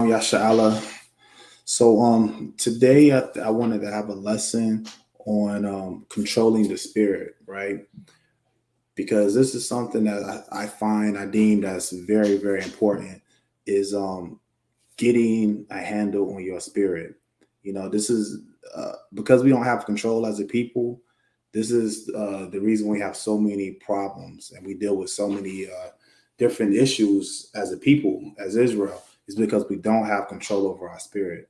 Yashala. Today I wanted to have a lesson on controlling the spirit, right? Because this is something that I deem that's very, very important is getting a handle on your spirit. This is because we don't have control as a people. This is the reason we have so many problems and we deal with so many different issues as a people, as Israel, is because we don't have control over our spirit.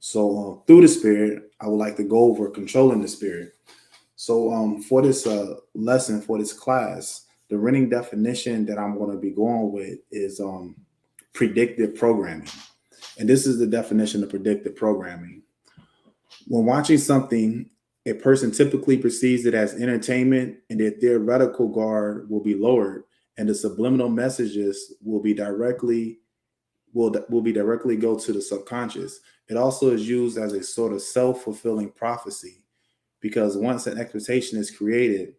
Through the spirit, I would like to go over controlling the spirit. For this lesson, for this class, the running definition that I'm going to be going with is predictive programming. And this is the definition of predictive programming. When watching something, a person typically perceives it as entertainment, and their theoretical guard will be lowered, and the subliminal messages will be directly go to the subconscious. It also is used as a sort of self-fulfilling prophecy, because once an expectation is created,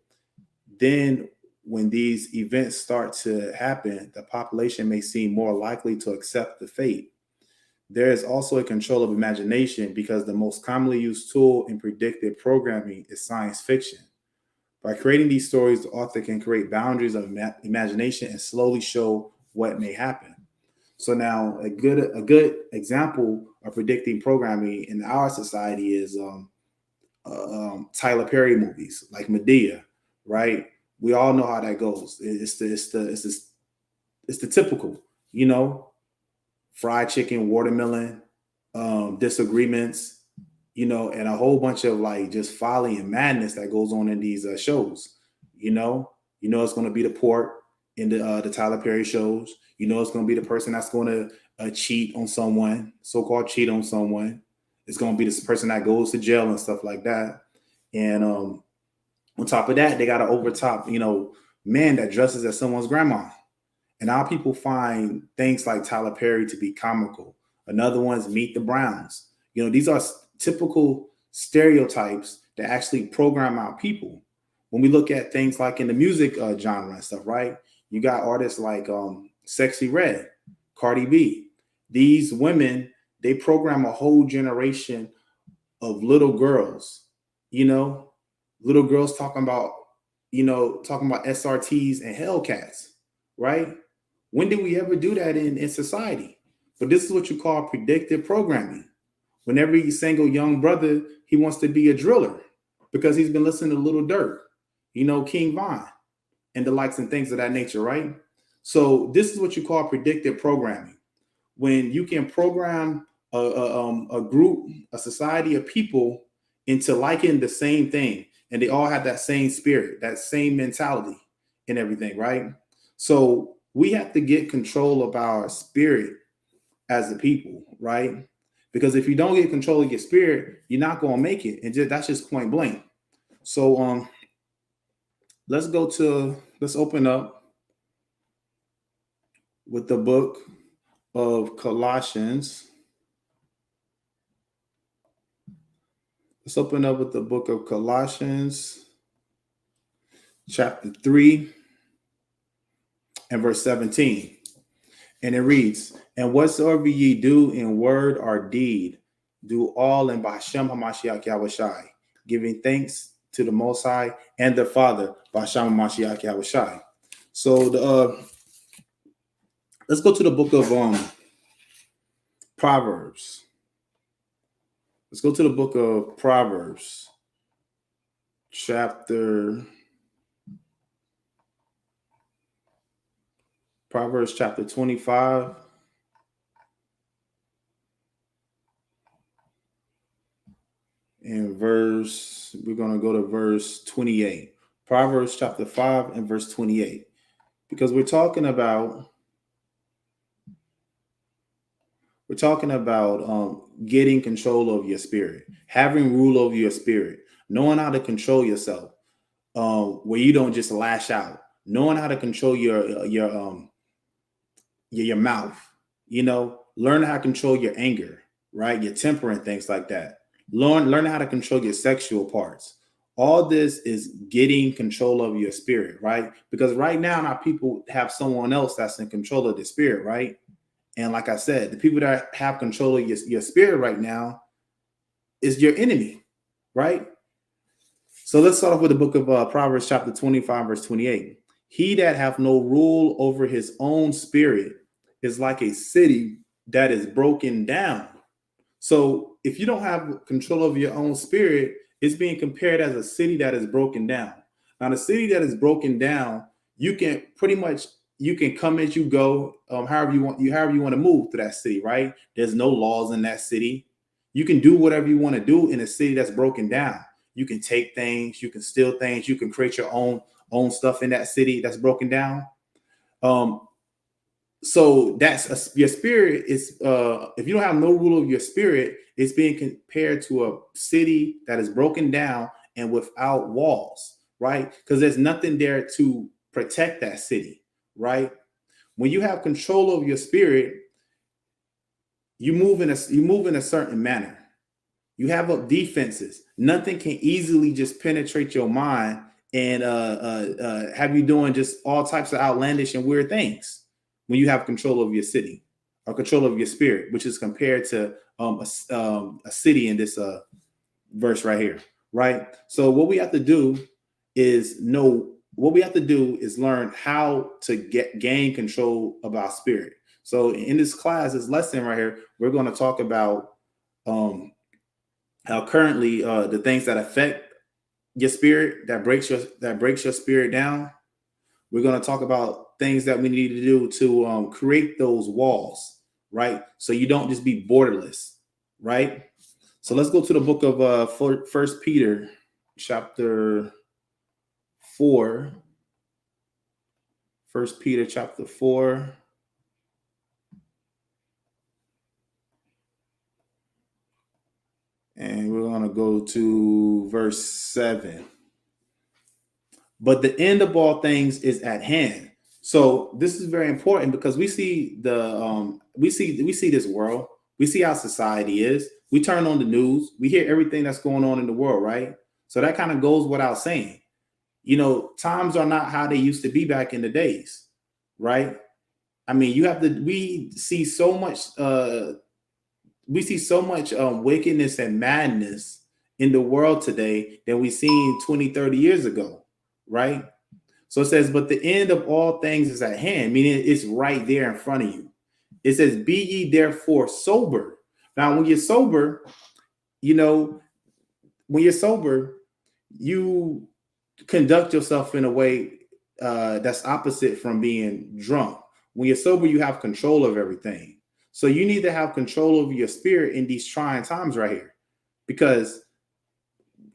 then when these events start to happen, the population may seem more likely to accept the fate. There is also a control of imagination, because the most commonly used tool in predictive programming is science fiction. By creating these stories, the author can create boundaries of imagination and slowly show what may happen. So now a good example of predicting programming in our society is Tyler Perry movies like Medea, right? We all know how that goes. It's the typical, you know, fried chicken, watermelon, disagreements, and a whole bunch of like just folly and madness that goes on in these shows. It's going to be the port in the Tyler Perry shows. It's going to be the person that's going to cheat on someone, so-called cheat on someone. It's going to be this person that goes to jail and stuff like that. And on top of that, they got an overtop, man that dresses as someone's grandma. And our people find things like Tyler Perry to be comical. Another one's Meet the Browns. These are typical stereotypes that actually program our people. When we look at things like in the music genre and stuff, right? You got artists like Sexy Red, Cardi B. These women, they program a whole generation of little girls, little girls talking about SRTs and Hellcats, right? When did we ever do that in society? But this is what you call predictive programming. When every single young brother, he wants to be a driller because he's been listening to Little Durk, King Von, and the likes and things of that nature, right? So this is what you call predictive programming. When you can program a group, a society of people into liking the same thing, and they all have that same spirit, that same mentality and everything, right? So we have to get control of our spirit as a people, right? Because if you don't get control of your spirit, you're not going to make it. And that's just point blank. So let's open up with the book of Colossians. Let's open up with the book of Colossians, chapter 3 and verse 17. And it reads, "And whatsoever ye do in word or deed, do all in Bashem HaMashiach Yahushai, giving thanks to the Most High and the Father, Bashem HaMashiach Yahushai." So let's go to the book of Proverbs. Let's go to the book of Proverbs, chapter 25. And we're going to go to verse 28. Proverbs chapter 5 and verse 28. Because we're talking about getting control of your spirit, having rule over your spirit, knowing how to control yourself, where you don't just lash out, knowing how to control your mouth, learn how to control your anger, right? Your temper and things like that. Learn how to control your sexual parts. All this is getting control of your spirit, right? Because right now our people have someone else that's in control of the spirit, right? And like I said, the people that have control of your spirit right now is your enemy, right? So let's start off with the book of Proverbs chapter 25, verse 28. He that hath no rule over his own spirit is like a city that is broken down. So if you don't have control over your own spirit, it's being compared as a city that is broken down. Now, the city that is broken down, you can pretty much you can come as you go, however you want to move to that city, right? There's no laws in that city. You can do whatever you want to do in a city that's broken down. You can take things, you can steal things, you can create your own stuff in that city that's broken down. So your spirit is if you don't have no rule of your spirit, it's being compared to a city that is broken down and without walls, right? Because there's nothing there to protect that city, right? When you have control over your spirit, you move in a certain manner. You have up defenses. Nothing can easily just penetrate your mind and have you doing just all types of outlandish and weird things when you have control of your city or control of your spirit, which is compared to a city in this verse right here, right? So what we have to do is learn how to gain control of our spirit. So in this lesson right here, we're going to talk about how currently the things that affect your spirit, that breaks your spirit down. We're going to talk about things that we need to do to create those walls, right? So you don't just be borderless, right? So let's go to the book of First Peter, chapter 4. First Peter, chapter 4. And we're going to go to verse 7. But the end of all things is at hand. So this is very important because we see we see this world. We see how society is. We turn on the news. We hear everything that's going on in the world, right? So that kind of goes without saying. You know, times are not how they used to be back in the days, right? I mean, we see so much wickedness and madness in the world today than we seen 20, 30 years ago, right? So it says, but the end of all things is at hand, meaning it's right there in front of you. It says, be ye therefore sober. Now, when you're sober, you conduct yourself in a way that's opposite from being drunk. When you're sober, you have control of everything. So you need to have control over your spirit in these trying times right here, because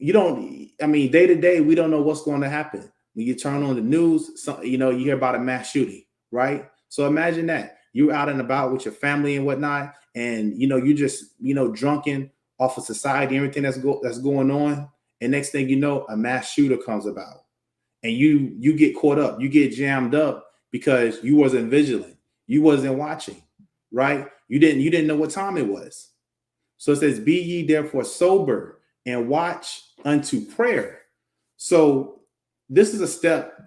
day to day, we don't know what's going to happen. When you turn on the news, you hear about a mass shooting, right? So imagine that you're out and about with your family and whatnot, and you just drunken off of society, everything that's going on, and next thing you know, a mass shooter comes about, and you get caught up, you get jammed up because you wasn't vigilant, you wasn't watching, right? You didn't know what time it was. So it says, "Be ye therefore sober and watch unto prayer." So this is a step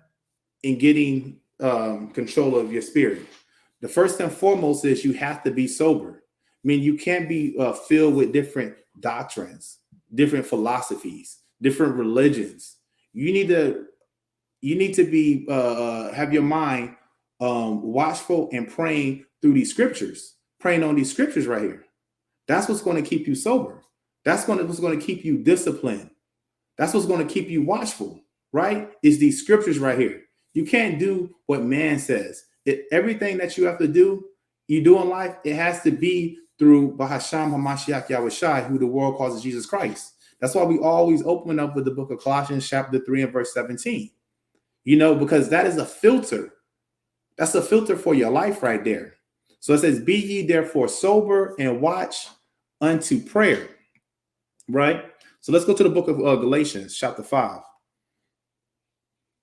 in getting control of your spirit. The first and foremost is you have to be sober. I mean, you can't be filled with different doctrines, different philosophies, different religions. You need to be have your mind watchful and praying through these scriptures, praying on these scriptures right here. That's what's going to keep you sober. That's what's going to keep you disciplined. That's what's going to keep you watchful, right? Is these scriptures right here. You can't do what man says. Everything that you have to do, you do in life, it has to be through Bahasham Hamashiach Yahushai, who the world calls Jesus Christ. That's why we always open up with the book of Colossians, chapter 3 and verse 17. Because that is a filter. That's a filter for your life right there. So it says, be ye therefore sober and watch unto prayer, right? So let's go to the book of Galatians, chapter 5.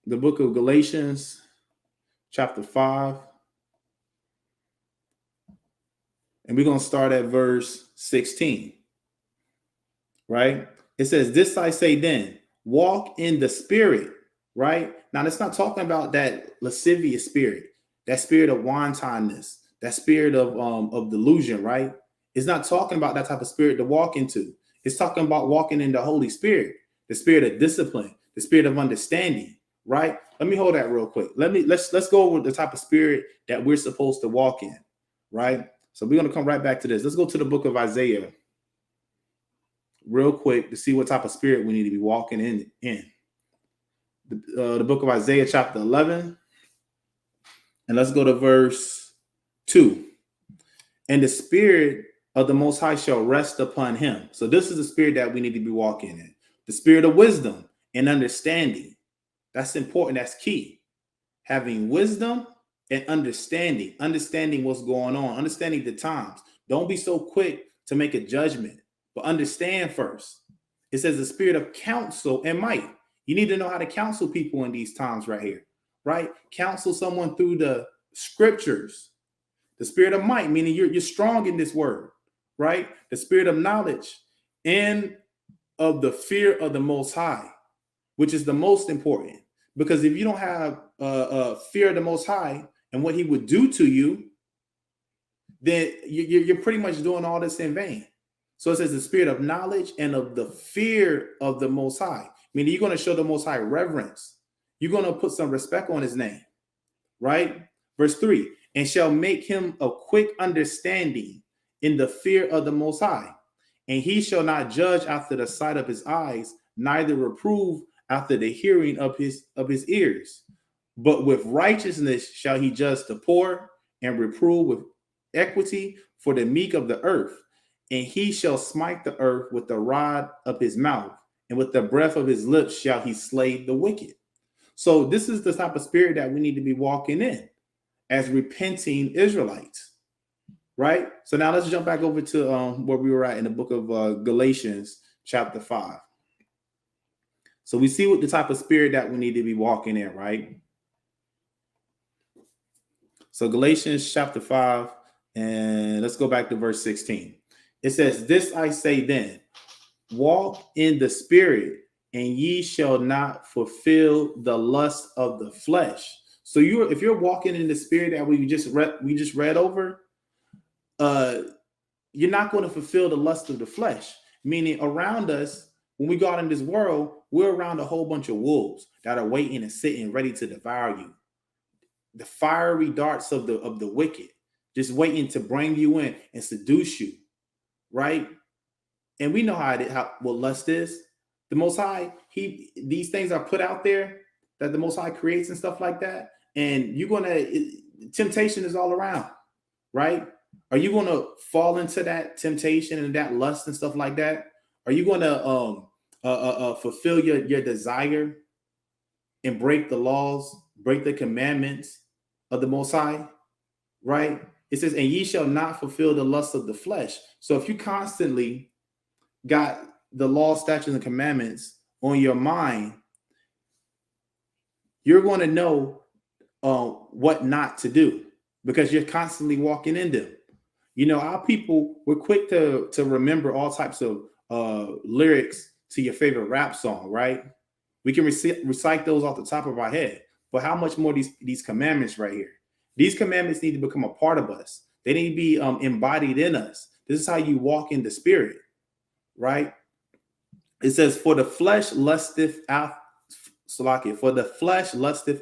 The book of Galatians, chapter 5. And we're going to start at verse 16, right? It says, this I say then, walk in the spirit, right? Now, it's not talking about that lascivious spirit, that spirit of wantonness, that spirit of delusion, right? It's not talking about that type of spirit to walk into. It's talking about walking in the Holy Spirit, the spirit of discipline, the spirit of understanding, right? Let me hold that real quick. Let's go over the type of spirit that we're supposed to walk in, right? So we're going to come right back to this. Let's go to the book of Isaiah real quick to see what type of spirit we need to be walking in. The book of Isaiah chapter 11, and let's go to verse 2. And the spirit of the Most High shall rest upon him. So this is the spirit that we need to be walking in. The spirit of wisdom and understanding. That's important. That's key. Having wisdom and understanding what's going on, understanding the times. Don't be so quick to make a judgment, but understand first. It says the spirit of counsel and might. You need to know how to counsel people in these times right here, right? Counsel someone through the scriptures. The spirit of might, meaning you're strong in this word, right? The spirit of knowledge and of the fear of the Most High, which is the most important. Because if you don't have fear of the Most High and what he would do to you, then you're pretty much doing all this in vain. So it says the spirit of knowledge and of the fear of the Most High, meaning you're going to show the Most High reverence. You're going to put some respect on his name, right? Verse 3, and shall make him of quick understanding in the fear of the Most High. And he shall not judge after the sight of his eyes, neither reprove after the hearing of his ears. But with righteousness shall he judge the poor, and reprove with equity for the meek of the earth. And he shall smite the earth with the rod of his mouth, and with the breath of his lips shall he slay the wicked. So this is the type of spirit that we need to be walking in as repenting Israelites, right? So now let's jump back over to where we were at in the book of Galatians chapter 5. So we see what the type of spirit that we need to be walking in, right? So Galatians chapter 5, and let's go back to verse 16. It says, this I say then, walk in the spirit, and ye shall not fulfill the lust of the flesh. So if you're walking in the spirit that we just read over, you're not going to fulfill the lust of the flesh. Meaning around us, when we go out in this world, we're around a whole bunch of wolves that are waiting and sitting ready to devour you. The fiery darts of the wicked, just waiting to bring you in and seduce you, right? And we know what lust is. The Most High, these things are put out there that the Most High creates and stuff like that. And temptation is all around, right? Are you going to fall into that temptation and that lust and stuff like that? Are you going to fulfill your desire and break the laws, break the commandments of the Most High, right? It says, and ye shall not fulfill the lust of the flesh. So if you constantly got the law, statutes, and commandments on your mind, you're going to know what not to do because you're constantly walking in them. You know, our people, we're quick to remember all types of lyrics to your favorite rap song, right? We can recite those off the top of our head. But how much more these commandments right here? These commandments need to become a part of us. They need to be embodied in us. This is how you walk in the spirit, right? It says, for the flesh lusteth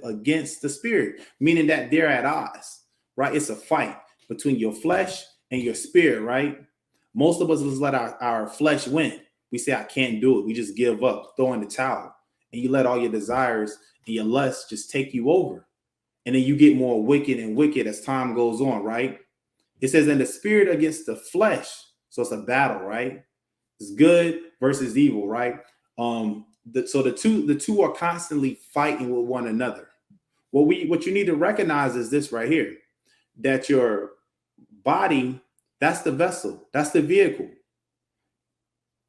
against the spirit, meaning that they're at odds, right? It's a fight between your flesh and your spirit, right? Most of us just let our flesh win. We say, I can't do it. We just give up, throw in the towel, and you let all your desires and your lusts just take you over. And then you get more wicked and wicked as time goes on, right? It says, in the spirit against the flesh. So it's a battle, right? It's good versus evil, right? So the two are constantly fighting with one another. What you need to recognize is this right here, that your body, that's the vessel, that's the vehicle.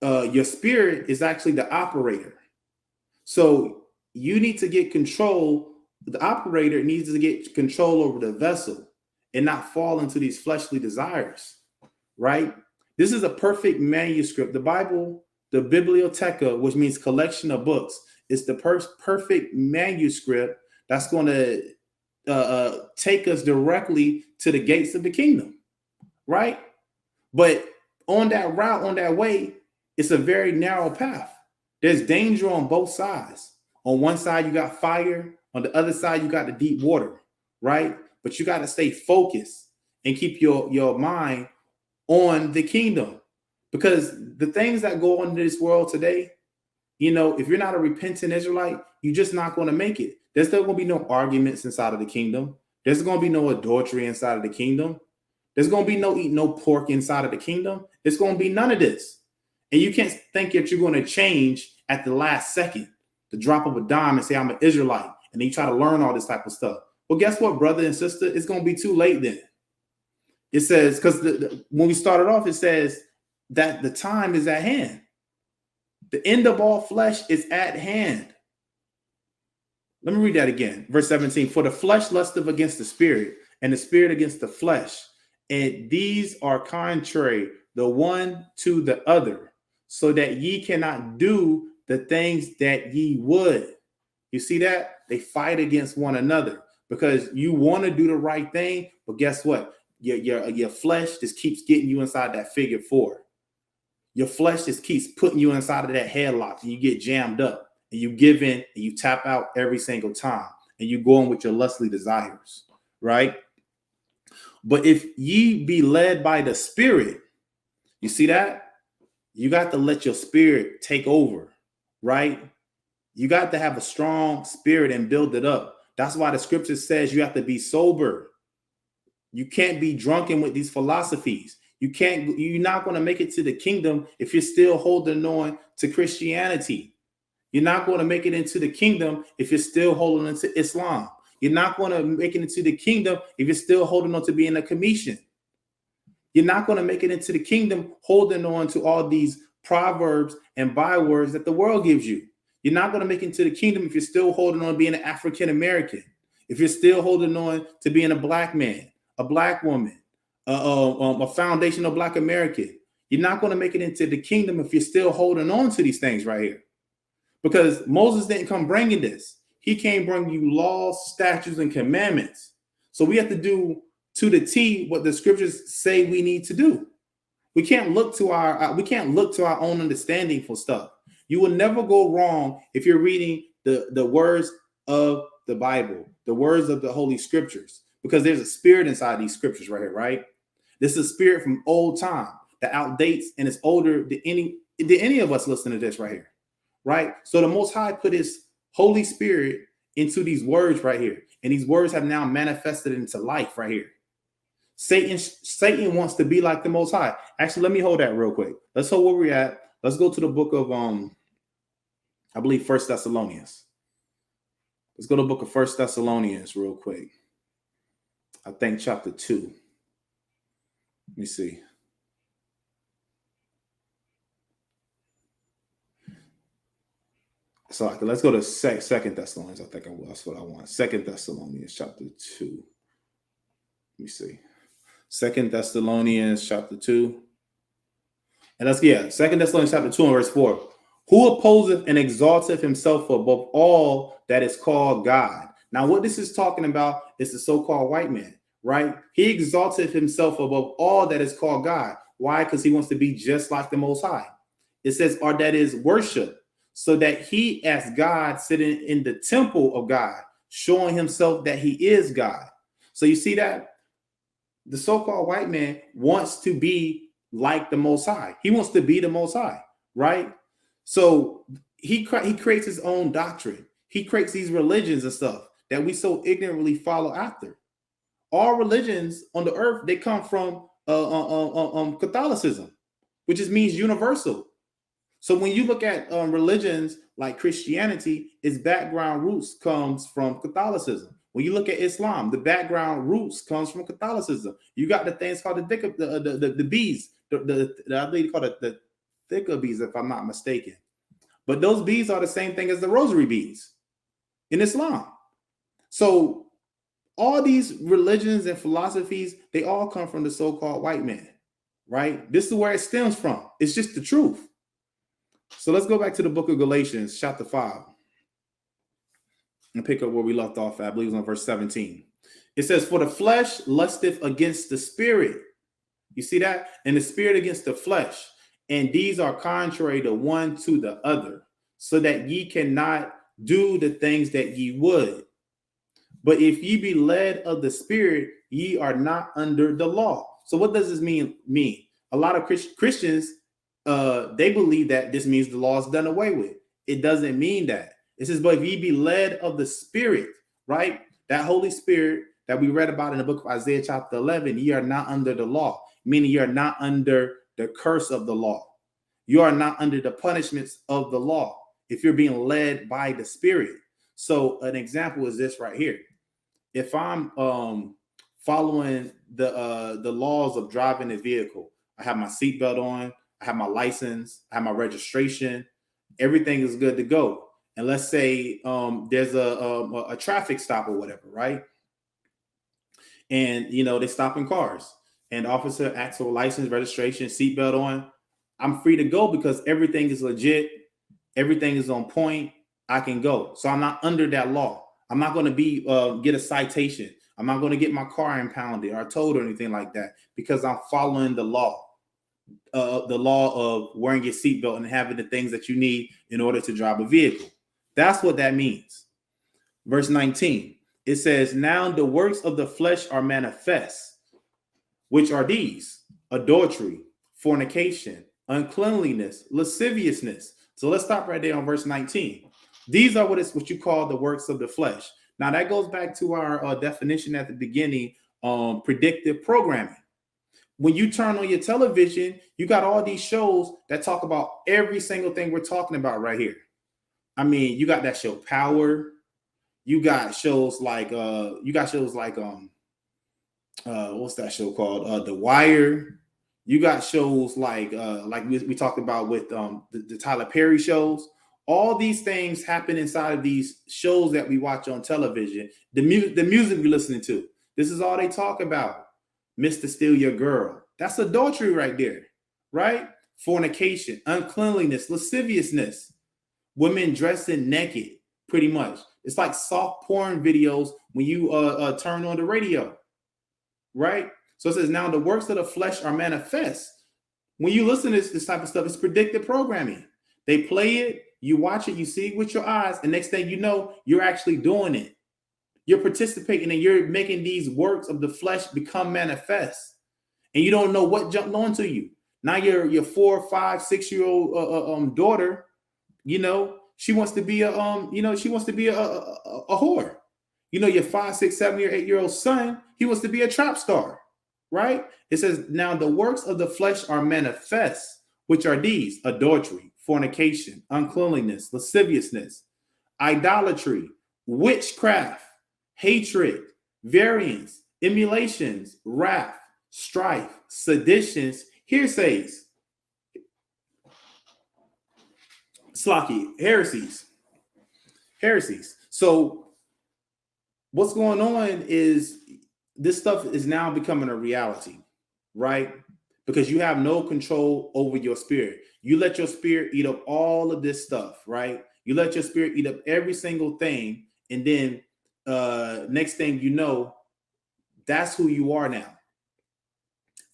Your spirit is actually the operator. So you need to get control. The operator needs to get control over the vessel and not fall into these fleshly desires, right? This is a perfect manuscript. The Bible, the bibliotheca, which means collection of books, is the perfect manuscript that's going to take us directly to the gates of the kingdom, right? But on that route, on that way, it's a very narrow path. There's danger on both sides. On one side, you got fire. On the other side, you got the deep water, right? But you got to stay focused and keep your mind on the kingdom, because the things that go on in this world today, if you're not a repentant Israelite, you're just not going to make it. There's still going to be no arguments inside of the kingdom. There's going to be no adultery inside of the kingdom. There's going to be no eat no pork inside of the kingdom. There's going to be none of this. And you can't think that you're going to change at the last second, the drop of a dime, and say, I'm an Israelite. And then you try to learn all this type of stuff. Well, guess what, brother and sister? It's going to be too late then. It says, because when we started off, it says that the time is at hand. The end of all flesh is at hand. Let me read that again. Verse 17, for the flesh lusteth against the spirit, and the spirit against the flesh. And these are contrary, the one to the other, so that ye cannot do the things that ye would. You see that? They fight against one another because you want to do the right thing, but guess what? Your flesh just keeps getting you inside that figure four. Your flesh just keeps putting you inside of that headlock, and you get jammed up, and you give in, and you tap out every single time, and you go on with your lustly desires, right? But if ye be led by the Spirit, you see that? You got to let your spirit take over, right? You got to have a strong spirit and build it up. That's why the scripture says you have to be sober. You can't be drunken with these philosophies. You're not going to make it to the kingdom if you're still holding on to Christianity. You're not going to make it into the kingdom if you're still holding on to Islam. You're not going to make it into the kingdom if you're still holding on to being a Commission. You're not going to make it into the kingdom holding on to all these proverbs and bywords that the world gives you. You're not going to make it into the kingdom if you're still holding on to being an African American, if you're still holding on to being a black man, a black woman, a foundational black American. You're not going to make it into the kingdom if you're still holding on to these things right here. Because Moses didn't come bringing this. He came bringing you laws, statutes, and commandments. So we have to do to the T what the scriptures say we need to do. We can't look to our own understanding for stuff. You will never go wrong if you're reading the words of the Bible, the words of the Holy Scriptures, because there's a spirit inside these scriptures right here, right? This is a spirit from old time that outdates and is older than any of us listen to this right here, right? So the Most High put His Holy Spirit into these words right here, and these words have now manifested into life right here. Satan wants to be like the Most High. Actually, let me hold that real quick. Let's hold where we're at. Let's go to the book of I believe 1 Thessalonians. Let's go to the book of 1 Thessalonians real quick. I think chapter 2. Let me see. So let's go to 2 Thessalonians. I think that's what I want. 2 Thessalonians chapter 2. Let me see. 2 Thessalonians chapter 2. And 2 Thessalonians chapter 2 and verse 4. Who opposeth and exalteth himself above all that is called God. Now, what this is talking about is the so-called white man, right? He exalteth himself above all that is called God. Why? Because he wants to be just like the Most High. It says, or that is worship, so that he as God sitting in the temple of God, showing himself that he is God. So you see that? The so-called white man wants to be like the Most High. He wants to be the Most High, right? So he creates his own doctrine. He creates these religions and stuff that we so ignorantly follow after. All religions on the earth, they come from Catholicism, which just means universal. So when you look at religions like Christianity, its background roots comes from Catholicism. When you look at Islam, the background roots comes from Catholicism. You got the things called the bees, I believe they call it the thicker bees, if I'm not mistaken. But those bees are the same thing as the rosary beads in Islam. So all these religions and philosophies, they all come from the so-called white man, right? This is where it stems from. It's just the truth. So let's go back to the book of Galatians, chapter 5, and pick up where we left off at. I believe it was on verse 17. It says, for the flesh lusteth against the spirit. You see that? And the spirit against the flesh. And these are contrary the one to the other, so that ye cannot do the things that ye would. But if ye be led of the spirit, ye are not under the law. So what does this mean? A lot of Christians, they believe that this means the law is done away with. It doesn't mean that. It says, but if ye be led of the spirit, right? That Holy Spirit that we read about in the book of Isaiah chapter 11, ye are not under the law, meaning you are not under the curse of the law. You are not under the punishments of the law if you're being led by the spirit. So an example is this right here. If I'm following the laws of driving a vehicle, I have my seatbelt on, I have my license, I have my registration, everything is good to go. And let's say there's a traffic stop or whatever, right? And they stop in cars, and the officer asks for license, registration, seatbelt on. I'm free to go because everything is legit, everything is on point. I can go, so I'm not under that law. I'm not going to get a citation. I'm not going to get my car impounded or towed or anything like that because I'm following the law of wearing your seatbelt and having the things that you need in order to drive a vehicle. That's what that means. Verse 19, it says, now the works of the flesh are manifest, which are these: adultery, fornication, uncleanliness, lasciviousness. So let's stop right there on verse 19. These are what you call the works of the flesh. Now that goes back to our definition at the beginning, predictive programming. When you turn on your television, you got all these shows that talk about every single thing we're talking about right here. I mean, you got that show Power. You got shows like what's that show called? The Wire. You got shows like we talked about with the Tyler Perry shows. All these things happen inside of these shows that we watch on television. The music we're listening to. This is all they talk about. Mr. Steal Your Girl. That's adultery right there, right? Fornication, uncleanliness, lasciviousness, women dressing naked, pretty much. It's like soft porn videos when you turn on the radio, right? So it says, now the works of the flesh are manifest. When you listen to this type of stuff, it's predictive programming. They play it, you watch it, you see it with your eyes, and next thing you know, you're actually doing it. You're participating and you're making these works of the flesh become manifest. And you don't know what jumped onto you. Now your 4, 5, 6-year-old daughter, she wants to be a whore. Your 5, 6, 7, 8-year-old son, he wants to be a trap star, right? It says, now the works of the flesh are manifest, which are these: adultery, fornication, uncleanliness, lasciviousness, idolatry, witchcraft, hatred, variance, emulations, wrath, strife, seditions, heresies, heresies. So what's going on is this stuff is now becoming a reality, right? Because you have no control over your spirit. You let your spirit eat up all of this stuff, right? You let your spirit eat up every single thing, and then next thing you know, that's who you are now.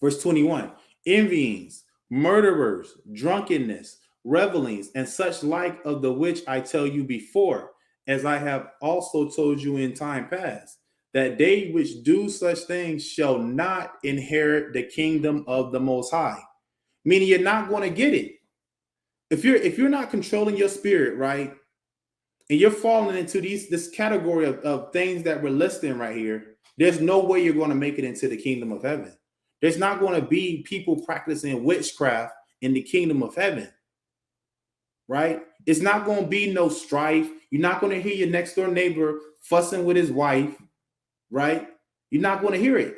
Verse 21, envyings, murderers, drunkenness, revelings, and such like of the which I tell you before, as I have also told you in time past, that they which do such things shall not inherit the kingdom of the Most High. Meaning you're not going to get it. If you're not controlling your spirit, right, and you're falling into this category of things that we're listing right here, there's no way you're going to make it into the kingdom of heaven. There's not going to be people practicing witchcraft in the kingdom of heaven, right? It's not going to be no strife. You're not going to hear your next door neighbor fussing with his wife, right? You're not going to hear it.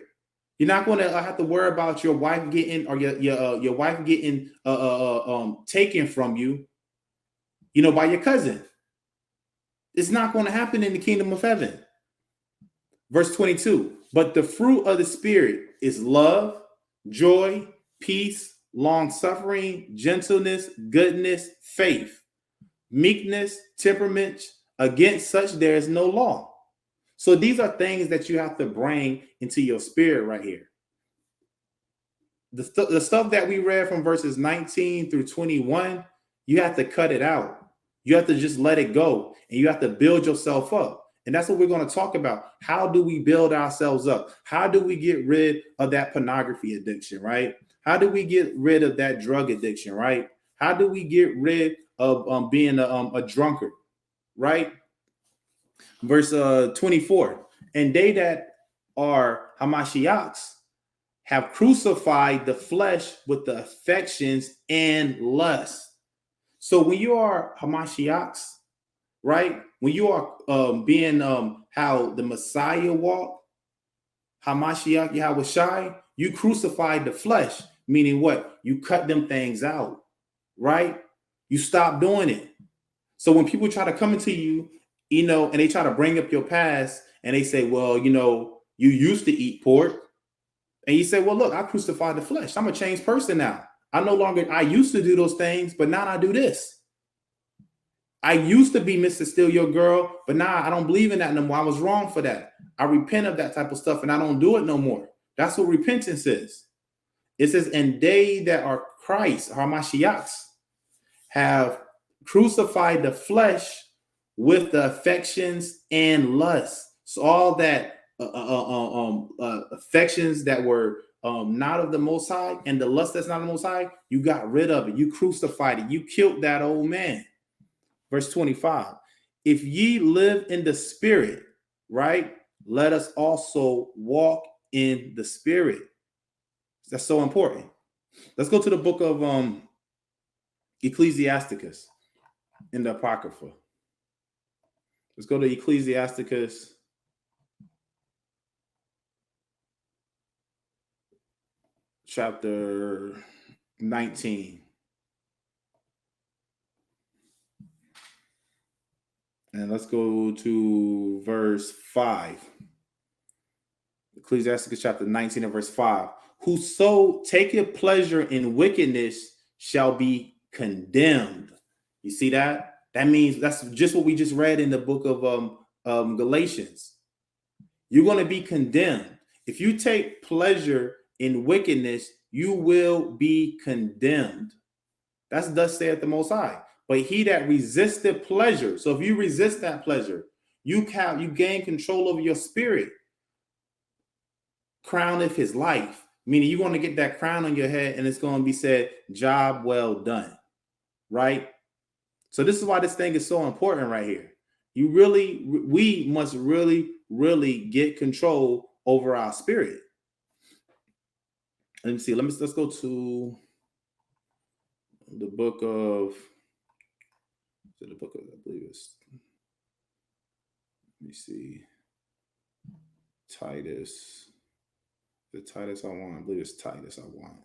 You're not going to have to worry about your wife getting, or your wife getting taken from you, by your cousin. It's not going to happen in the kingdom of heaven. Verse 22, but the fruit of the Spirit is love, joy, peace, long-suffering, gentleness, goodness, faith, meekness, temperament. Against such there is no law. So these are things that you have to bring into your spirit right here. The stuff that we read from verses 19 through 21, you have to cut it out. You have to just let it go, and you have to build yourself up. And that's what we're going to talk about. How do we build ourselves up? How do we get rid of that pornography addiction, right? How do we get rid of that drug addiction, right? How do we get rid of being a drunkard, right? Verse 24. And they that are Hamashiachs have crucified the flesh with the affections and lust. So when you are Hamashiachs, right? When you are being how the Messiah walked, Hamashiach Yahushai, you crucified the flesh, meaning what? You cut them things out, right? You stop doing it. So when people try to come into you, and they try to bring up your past and they say, well, you used to eat pork. And you say, well, look, I crucified the flesh. I'm a changed person now. I used to do those things, but now I do this. I used to be Mr. Steal Your Girl, but now I don't believe in that no more. I was wrong for that. I repent of that type of stuff and I don't do it no more. That's what repentance is. It says, and they that are Christ, Hamashiachs, have crucified the flesh with the affections and lusts. So all that affections that were not of the Most High and the lust that's not of the Most High, you got rid of it. You crucified it. You killed that old man. Verse 25, if ye live in the spirit, right, let us also walk in the spirit. That's so important. Let's go to the book of Ecclesiasticus in the Apocrypha. Let's go to Ecclesiasticus chapter 19. And let's go to verse 5. Ecclesiasticus chapter 19 and verse 5. Whoso taketh pleasure in wickedness shall be condemned. You see that? That means that's just what we just read in the book of Galatians. You're going to be condemned. If you take pleasure in wickedness, you will be condemned. That's thus saith the Most High. But he that resisteth pleasure. So if you resist that pleasure, you gain control over your spirit. Crowneth his life. Meaning you're going to get that crown on your head and it's going to be said, job well done. Right? So this is why this thing is so important right here. We must really get control over our spirit. Let me see. Let's go to the book of, I believe it's, let me see, Titus. The Titus I want. I believe it's Titus I want.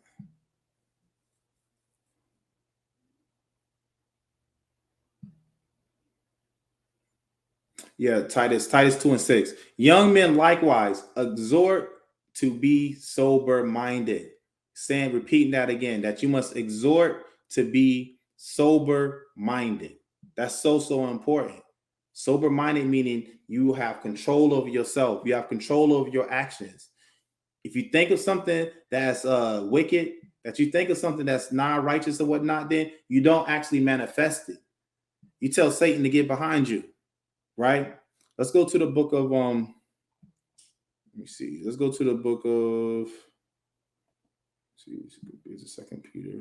Yeah, Titus 2 and 6. Young men likewise exhort to be sober-minded. Repeating that again, that you must exhort to be sober-minded. That's so important. Sober-minded meaning you have control over yourself. You have control over your actions. If you think of something that's wicked, that you think of something that's not righteous or whatnot, then you don't actually manifest it. You tell Satan to get behind you, right? Let's go to the book of let me see. Let's go to the book of, it's the 2 Peter.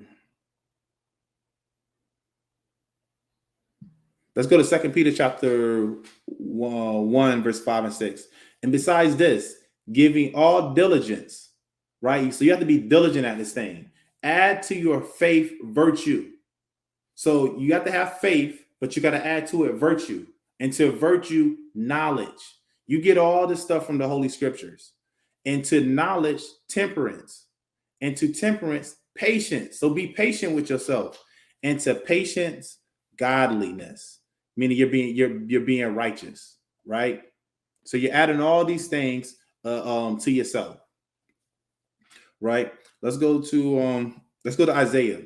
Let's go to 2 Peter chapter 1, verse 5 and 6. And besides this, giving all diligence, right? So you have to be diligent at this thing. Add to your faith virtue. So you have to have faith, but you got to add to it virtue. And to virtue, knowledge. You get all this stuff from the Holy Scriptures. And to knowledge, temperance. And to temperance, patience. So be patient with yourself. And to patience, godliness. Meaning you're being righteous, right? So you're adding all these things to yourself, right? Let's go to Isaiah.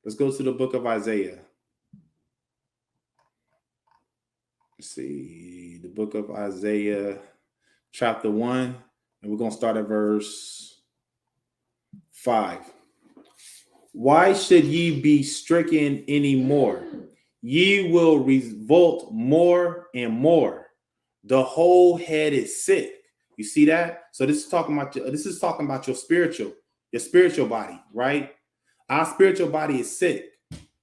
Let's go to the book of Isaiah. Let's see, the book of Isaiah, chapter 1, and we're going to start at verse 5. Why should ye be stricken any more? Ye will revolt more and more. The whole head is sick. You see that? So this is talking about your spiritual body, right? Our spiritual body is sick.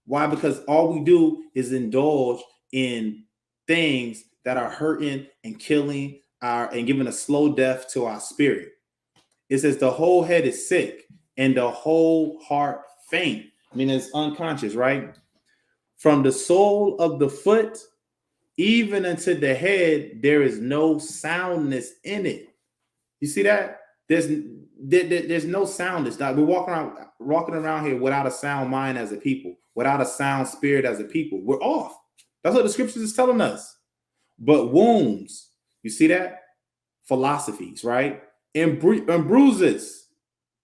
Why? Because all we do is indulge in things that are hurting and killing and giving a slow death to our spirit. It says the whole head is sick and the whole heart faint. I mean, it's unconscious, right? From the sole of the foot even unto the head, there is no soundness in it. You see that? There's no soundness. We're walking around here without a sound mind as a people, without a sound spirit as a people. We're off. That's what the scriptures is telling us. But wounds, you see that? Philosophies, right? And bruises,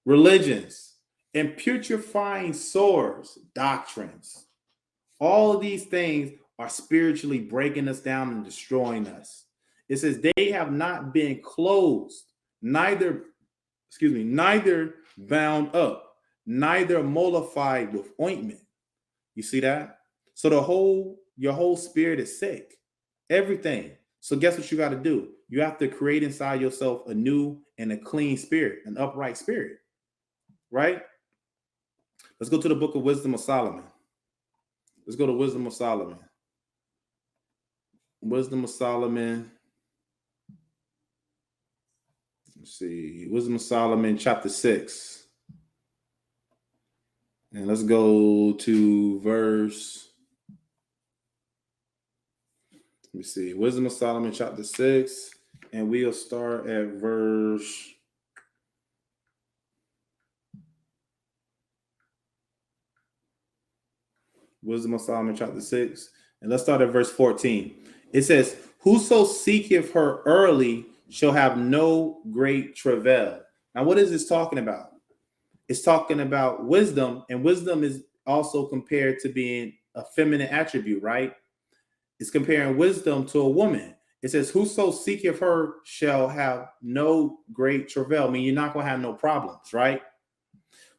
religions, and putrefying sores, doctrines. All of these things are spiritually breaking us down and destroying us. It says they have not been closed, neither bound up, neither mollified with ointment. You see that? So your whole spirit is sick. Everything. So guess what you got to do? You have to create inside yourself a new and a clean spirit, an upright spirit. Right? Let's go to the book of Wisdom of Solomon. Let's go to Wisdom of Solomon. Wisdom of Solomon. Let's see. Wisdom of Solomon, chapter 6. And let's go to verse. Let me see. Wisdom of Solomon, chapter 6. And we'll start at verse. Wisdom of Solomon, chapter 6. And let's start at verse 14. It says, whoso seeketh her early shall have no great travail. Now, what is this talking about? It's talking about wisdom, and wisdom is also compared to being a feminine attribute, right? It's comparing wisdom to a woman. It says, whoso seeketh her shall have no great travail. I mean, you're not going to have no problems, right?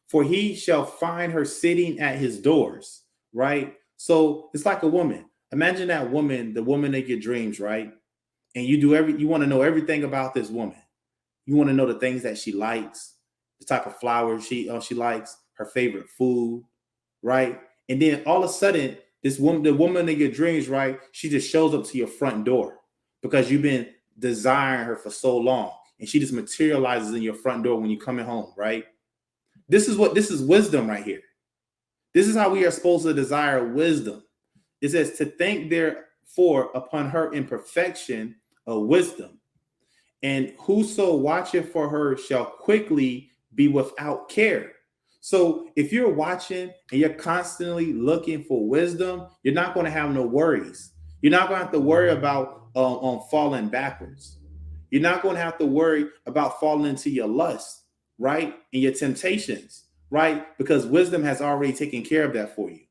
For he shall find her sitting at his doors, right? So it's like a woman. Imagine that woman, the woman of your dreams, right? And you want to know everything about this woman. You want to know the things that she likes, the type of flowers she likes, her favorite food, right? And then all of a sudden, the woman of your dreams, right? She just shows up to your front door because you've been desiring her for so long, and she just materializes in your front door when you're coming home, right? This is wisdom right here. This is how we are supposed to desire wisdom. It says to think therefore upon her imperfection of wisdom, and whoso watcheth for her shall quickly be without care. So if you're watching and you're constantly looking for wisdom, you're not going to have no worries. You're not going to have to worry about falling backwards. You're not going to have to worry about falling into your lust, right? And your temptations, right? Because wisdom has already taken care of that for you.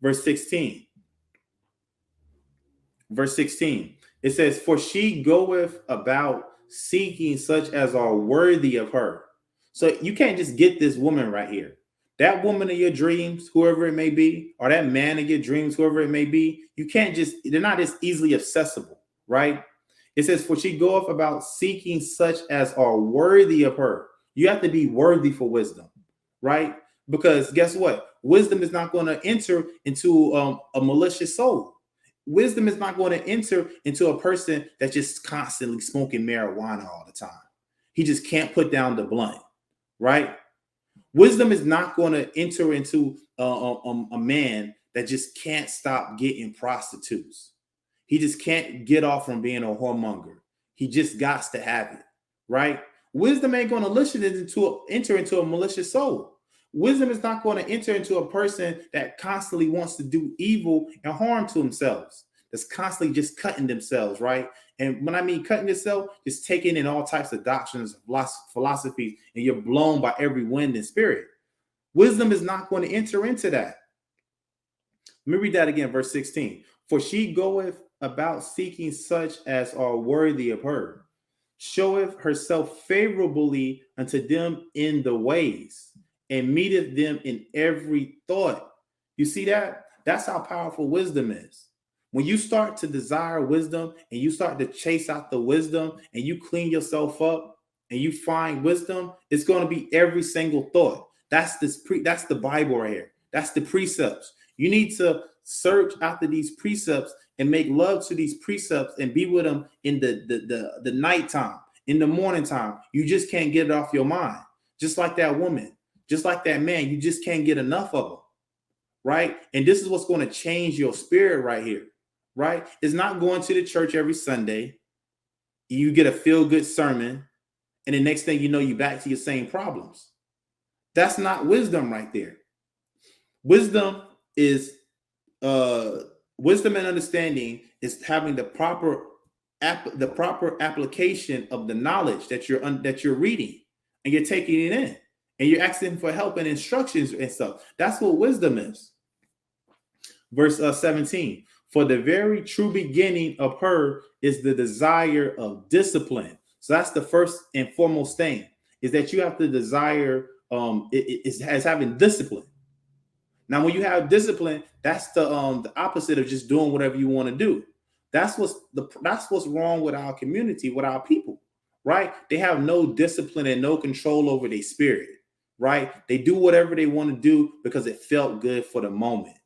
Verse 16. It says, for she goeth about seeking such as are worthy of her. So you can't just get this woman right here. That woman of your dreams, whoever it may be, or that man of your dreams, whoever it may be, they're not as easily accessible, right? It says, for she goeth about seeking such as are worthy of her. You have to be worthy for wisdom, right? Because guess what? Wisdom is not going to enter into a malicious soul. Wisdom is not going to enter into a person that's just constantly smoking marijuana all the time. He just can't put down the blunt, right? Wisdom is not going to enter into a man that just can't stop getting prostitutes. He just can't get off from being a whoremonger. He just got to have it, right? Wisdom ain't going to enter into a malicious soul. Wisdom is not going to enter into a person that constantly wants to do evil and harm to themselves, that's constantly just cutting themselves, right? And when I mean cutting yourself, just taking in all types of doctrines, philosophies, and you're blown by every wind and spirit. Wisdom is not going to enter into that. Let me read that again, verse 16. For she goeth about seeking such as are worthy of her, showeth herself favorably unto them in the ways, and meeteth them in every thought. You see that? That's how powerful wisdom is. When you start to desire wisdom and you start to chase out the wisdom and you clean yourself up and you find wisdom, it's going to be every single thought. That's the Bible right here. That's the precepts. You need to search after these precepts and make love to these precepts and be with them in the nighttime, in the morning time. You just can't get it off your mind. Just like that woman, just like that man, you just can't get enough of them, right? And this is what's going to change your spirit right here, right? It's not going to the church every Sunday. You get a feel-good sermon, and the next thing you know, you back to your same problems. That's not wisdom right there. Wisdom is wisdom and understanding is having the proper application of the knowledge that you're reading, and you're taking it in, and you're asking for help and instructions and stuff. That's what wisdom is. Verse 17. For the very true beginning of her is the desire of discipline. So that's the first and foremost thing, is that you have to desire as having discipline. Now, when you have discipline, that's the opposite of just doing whatever you want to do. That's what's wrong with our community, with our people, right? They have no discipline and no control over their spirit, right? They do whatever they want to do because it felt good for the moment,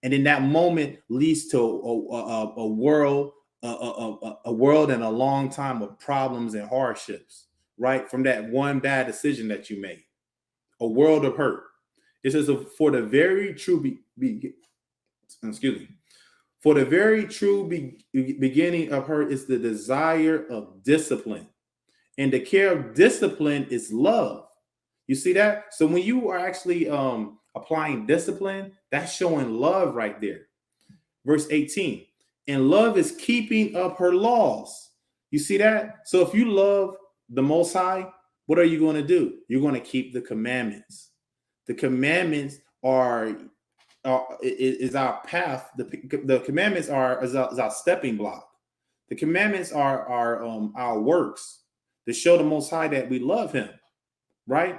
and then that moment leads to a world and a long time of problems and hardships, right? From that one bad decision that you made, a world of hurt. It says, for the very true for the very true beginning of her is the desire of discipline. And the care of discipline is love. You see that? So when you are actually applying discipline, that's showing love right there. Verse 18. And love is keeping up her laws. You see that? So if you love the Most High, what are you going to do? You're going to keep the commandments. The commandments is our path. The commandments is our stepping block. The commandments are our works to show the Most High that we love Him, right?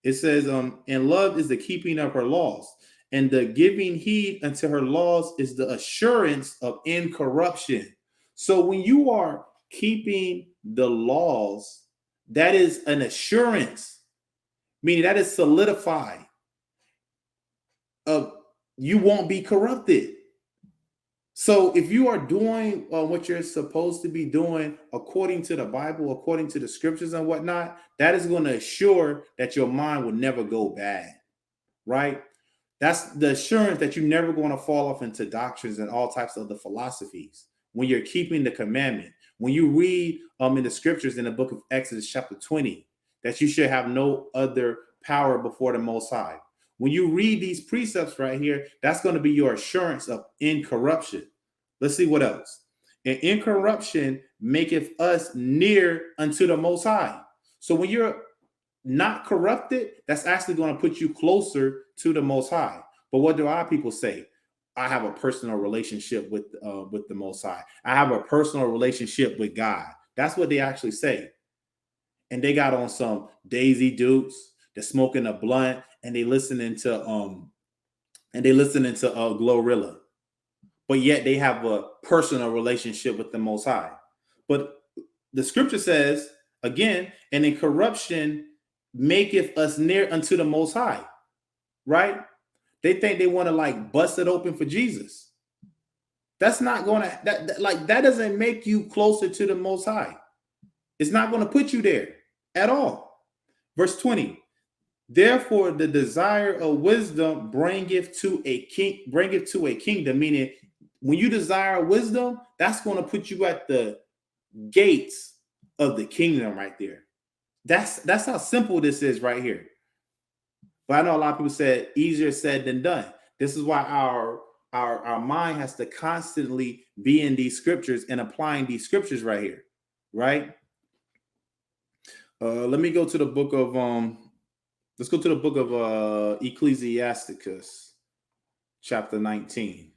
It says, and love is the keeping of her laws, and the giving heed unto her laws is the assurance of incorruption. So when you are keeping the laws, that is an assurance, meaning that is solidified of you won't be corrupted. So if you are doing what you're supposed to be doing according to the Bible, according to the scriptures and whatnot, that is going to assure that your mind will never go bad, right? That's the assurance that you're never going to fall off into doctrines and all types of the philosophies when you're keeping the commandment. When you read in the scriptures in the book of Exodus chapter 20, that you should have no other power before the Most High. When you read these precepts right here, that's going to be your assurance of incorruption. Let's see what else. And incorruption maketh us near unto the Most High. So when you're not corrupted, that's actually going to put you closer to the Most High. But what do our people say? I have a personal relationship with the Most High. I have a personal relationship with God. That's what they actually say. And they got on some Daisy Dukes. They're smoking a blunt, and they listening to Glorilla, but yet they have a personal relationship with the Most High. But the scripture says again, and in corruption maketh us near unto the Most High, right? They think they want to like bust it open for Jesus. That's not going to that doesn't make you closer to the Most High. It's not going to put you there at all. Verse 20. Therefore, the desire of wisdom bringeth to a kingdom. Meaning, when you desire wisdom, that's going to put you at the gates of the kingdom right there. That's how simple this is right here. But I know a lot of people said easier said than done. This is why our mind has to constantly be in these scriptures and applying these scriptures right here, right? Let me go to the book of let's go to the book of Ecclesiasticus, chapter 19.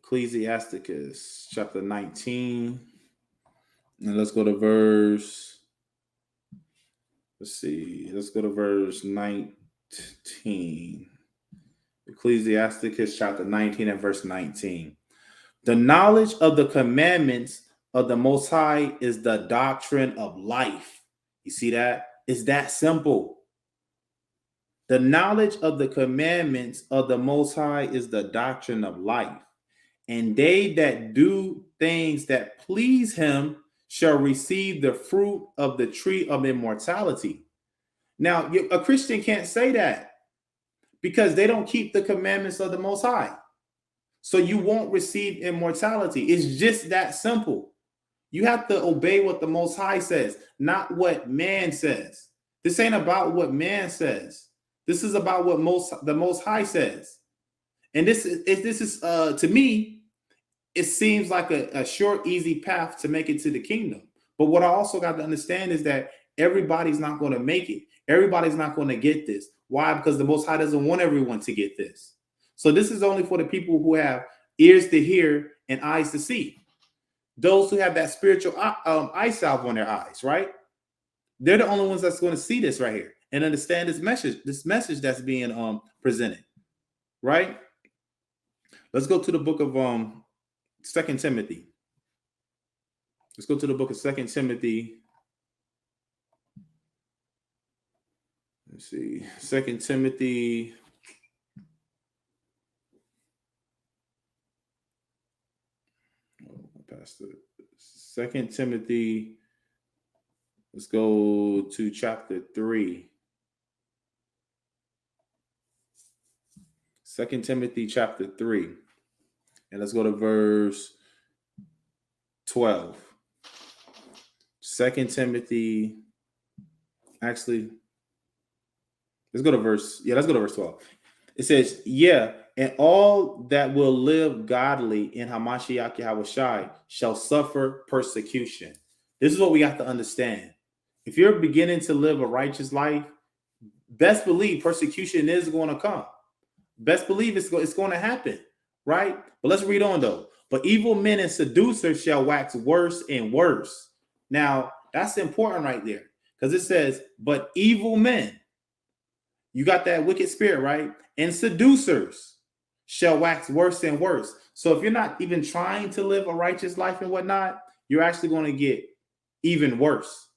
Ecclesiasticus chapter 19. And let's go to verse. Let's see. Let's go to verse 19. Ecclesiasticus chapter 19 and verse 19. The knowledge of the commandments of the Most High is the doctrine of life. You see that? It's that simple. The knowledge of the commandments of the Most High is the doctrine of life. And they that do things that please him shall receive the fruit of the tree of immortality. Now, a Christian can't say that because they don't keep the commandments of the Most High. So you won't receive immortality. It's just that simple. You have to obey what the Most High says, not what man says. This ain't about what man says. This is about what the Most High says. And this is to me, it seems like a short, easy path to make it to the kingdom. But what I also got to understand is that everybody's not going to make it. Everybody's not going to get this. Why? Because the Most High doesn't want everyone to get this. So this is only for the people who have ears to hear and eyes to see. Those who have that spiritual eye salve on their eyes, right? They're the only ones that's going to see this right here and understand this message that's being presented, right? Let's go to the book of 2 Timothy. Let's go to the book of 2 Timothy. Let's see. 2 Timothy. Past the 2 Timothy. Let's go to chapter 3. 2 Timothy chapter 3. And let's go to verse 12. 2 Timothy. Actually, let's go to verse 12. It says, yeah, and all that will live godly in Hamashiach Yahushai shall suffer persecution. This is what we have to understand. If you're beginning to live a righteous life, best believe persecution is going to come. Best believe it's going to happen, right? But let's read on though. But evil men and seducers shall wax worse and worse. Now, that's important right there because it says, but evil men. You got that wicked spirit, right? And seducers shall wax worse and worse. So if you're not even trying to live a righteous life and whatnot, you're actually going to get even worse.